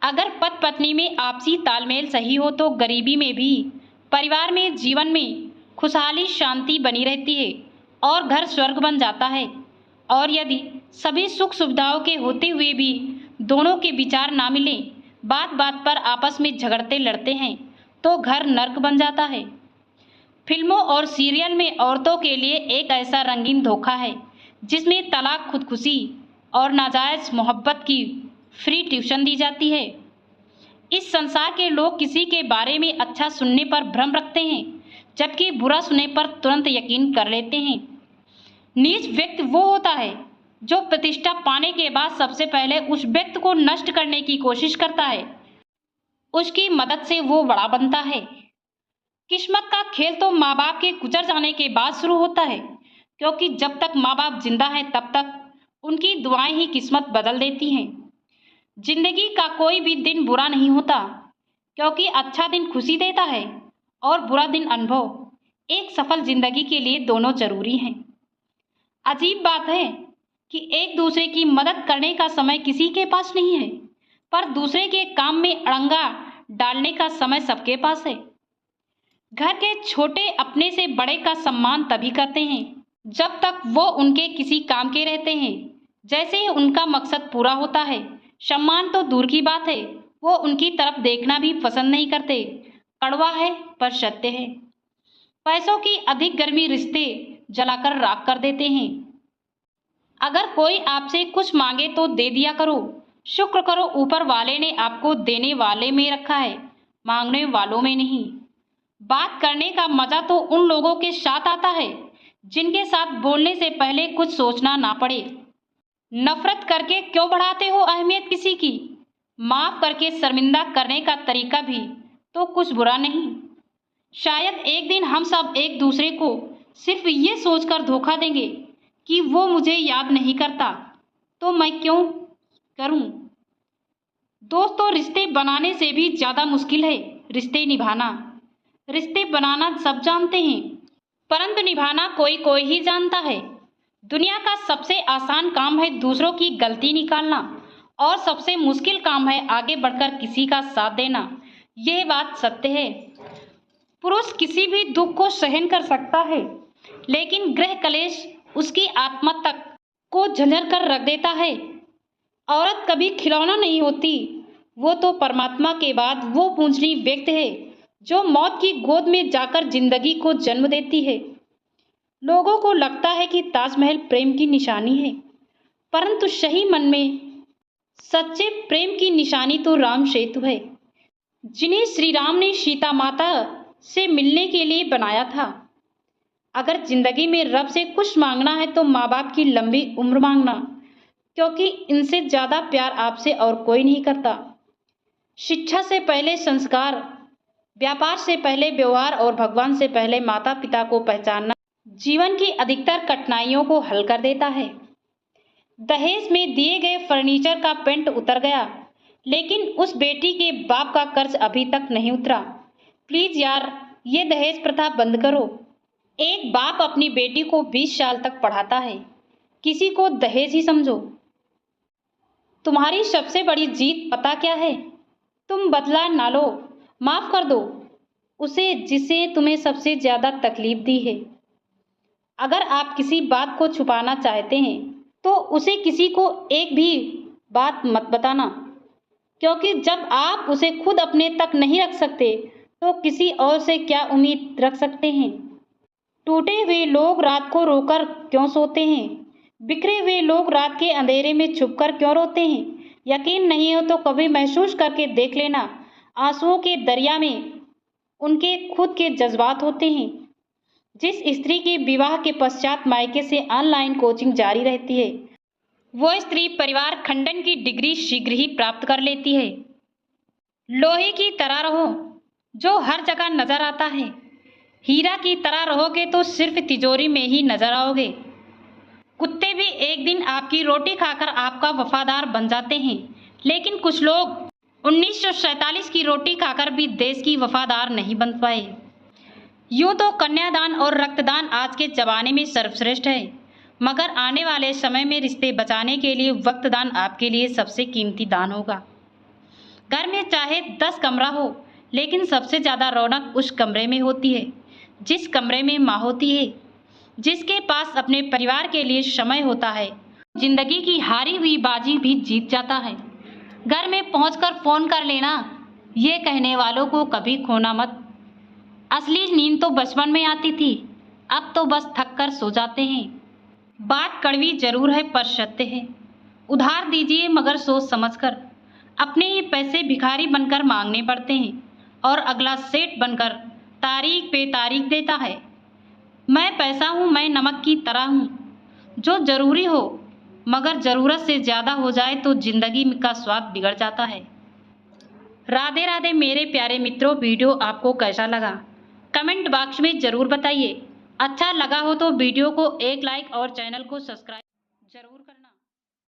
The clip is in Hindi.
अगर पति पत्नी में आपसी तालमेल सही हो तो गरीबी में भी परिवार में जीवन में खुशहाली शांति बनी रहती है और घर स्वर्ग बन जाता है। और यदि सभी सुख सुविधाओं के होते हुए भी दोनों के विचार ना मिलें, बात बात पर आपस में झगड़ते लड़ते हैं तो घर नर्क बन जाता है। फिल्मों और सीरियल में औरतों के लिए एक ऐसा रंगीन धोखा है जिसमें तलाक, खुदकुशी और नाजायज मोहब्बत की फ्री ट्यूशन दी जाती है। इस संसार के लोग किसी के बारे में अच्छा सुनने पर भ्रम रखते हैं, जबकि बुरा सुनने पर तुरंत यकीन कर लेते हैं। नीच व्यक्ति वो होता है जो प्रतिष्ठा पाने के बाद सबसे पहले उस व्यक्ति को नष्ट करने की कोशिश करता है। उसकी मदद से वो बड़ा बनता है। किस्मत का खेल तो माँ बाप के गुजर जाने के बाद शुरू होता है, क्योंकि जब तक माँ बाप जिंदा हैं तब तक उनकी दुआएं ही किस्मत बदल देती हैं। जिंदगी का कोई भी दिन बुरा नहीं होता, क्योंकि अच्छा दिन खुशी देता है और बुरा दिन अनुभव। एक सफल जिंदगी के लिए दोनों जरूरी हैं। अजीब बात है कि एक दूसरे की मदद करने का समय किसी के पास नहीं है, पर दूसरे के काम में अड़ंगा डालने का समय सबके पास है। घर के छोटे अपने से बड़े का सम्मान तभी करते हैं जब तक वो उनके किसी काम के रहते हैं। जैसे ही उनका मकसद पूरा होता है, सम्मान तो दूर की बात है, वो उनकी तरफ देखना भी पसंद नहीं करते। कड़वा है पर सत्य है। पैसों की अधिक गर्मी रिश्ते जलाकर राख कर देते हैं। अगर कोई आपसे कुछ मांगे तो दे दिया करो। शुक्र करो ऊपर वाले ने आपको देने वाले में रखा है, मांगने वालों में नहीं। बात करने का मजा तो उन लोगों के साथ आता है जिनके साथ बोलने से पहले कुछ सोचना ना पड़े। नफरत करके क्यों बढ़ाते हो अहमियत किसी की? माफ करके शर्मिंदा करने का तरीका भी तो कुछ बुरा नहीं। शायद एक दिन हम सब एक दूसरे को सिर्फ ये सोचकर धोखा देंगे कि वो मुझे याद नहीं करता तो मैं क्यों करूं। दोस्तों, रिश्ते बनाने से भी ज्यादा मुश्किल है रिश्ते निभाना। रिश्ते बनाना सब जानते हैं, परंतु निभाना कोई कोई ही जानता है। दुनिया का सबसे आसान काम है दूसरों की गलती निकालना, और सबसे मुश्किल काम है आगे बढ़कर किसी का साथ देना। यह बात सत्य है। पुरुष किसी भी दुख को सहन कर सकता है, लेकिन गृह कलेश उसकी आत्मा तक को झंझर कर रख देता है। औरत कभी खिलौना नहीं होती, वो तो परमात्मा के बाद वो पूजनीय व्यक्ति है जो मौत की गोद में जाकर जिंदगी को जन्म देती है। लोगों को लगता है कि ताजमहल प्रेम की निशानी है, परंतु सही मन में सच्चे प्रेम की निशानी तो राम सेतु है, जिन्हें श्री राम ने सीता माता से मिलने के लिए बनाया था। अगर जिंदगी में रब से कुछ मांगना है तो माँ बाप की लंबी उम्र मांगना, क्योंकि इनसे ज्यादा प्यार आपसे और कोई नहीं करता। शिक्षा से पहले संस्कार, व्यापार से पहले व्यवहार और भगवान से पहले माता पिता को पहचानना जीवन की अधिकतर कठिनाइयों को हल कर देता है। दहेज में दिए गए फर्नीचर का पेंट उतर गया, लेकिन उस बेटी के बाप का कर्ज अभी तक नहीं उतरा। प्लीज यार, ये दहेज प्रथा बंद करो। एक बाप अपनी बेटी को 20 साल तक पढ़ाता है, किसी को दहेज ही समझो। तुम्हारी सबसे बड़ी जीत पता क्या है? तुम बदला ना लो, माफ कर दो उसे जिसे तुम्हें सबसे ज्यादा तकलीफ दी है। अगर आप किसी बात को छुपाना चाहते हैं तो उसे किसी को एक भी बात मत बताना, क्योंकि जब आप उसे खुद अपने तक नहीं रख सकते तो किसी और से क्या उम्मीद रख सकते हैं। टूटे हुए लोग रात को रोकर क्यों सोते हैं? बिखरे हुए लोग रात के अंधेरे में छुपकर क्यों रोते हैं? यकीन नहीं हो तो कभी महसूस करके देख लेना, आंसुओं के दरिया में उनके खुद के जज्बात होते हैं। जिस स्त्री के विवाह के पश्चात मायके से ऑनलाइन कोचिंग जारी रहती है, वो स्त्री परिवार खंडन की डिग्री शीघ्र ही प्राप्त कर लेती है। लोहे की तरह रहो जो हर जगह नजर आता है, हीरा की तरह रहोगे तो सिर्फ तिजोरी में ही नजर आओगे। कुत्ते भी एक दिन आपकी रोटी खाकर आपका वफादार बन जाते हैं, लेकिन कुछ लोग 1947 की रोटी खाकर भी देश की वफादार नहीं बन पाए। यूं तो कन्यादान और रक्तदान आज के जमाने में सर्वश्रेष्ठ है, मगर आने वाले समय में रिश्ते बचाने के लिए वक्तदान आपके लिए सबसे कीमती दान होगा। घर में चाहे 10 कमरा हो, लेकिन सबसे ज़्यादा रौनक उस कमरे में होती है जिस कमरे में माँ होती है, जिसके पास अपने परिवार के लिए समय होता है। जिंदगी की हारी हुई बाजी भी जीत जाता है। घर में पहुंचकर फ़ोन कर लेना, ये कहने वालों को कभी खोना मत। असली नींद तो बचपन में आती थी, अब तो बस थक कर सो जाते हैं। बात कड़वी जरूर है पर सत्य है। उधार दीजिए मगर सोच समझकर। अपने ही पैसे भिखारी बनकर मांगने पड़ते हैं और अगला सेठ बनकर तारीख पे तारीख देता है। मैं पैसा हूँ, मैं नमक की तरह हूँ, जो जरूरी हो मगर ज़रूरत से ज़्यादा हो जाए तो जिंदगी का स्वाद बिगड़ जाता है। राधे राधे मेरे प्यारे मित्रों, वीडियो आपको कैसा लगा कमेंट बॉक्स में ज़रूर बताइए। अच्छा लगा हो तो वीडियो को एक लाइक और चैनल को सब्सक्राइब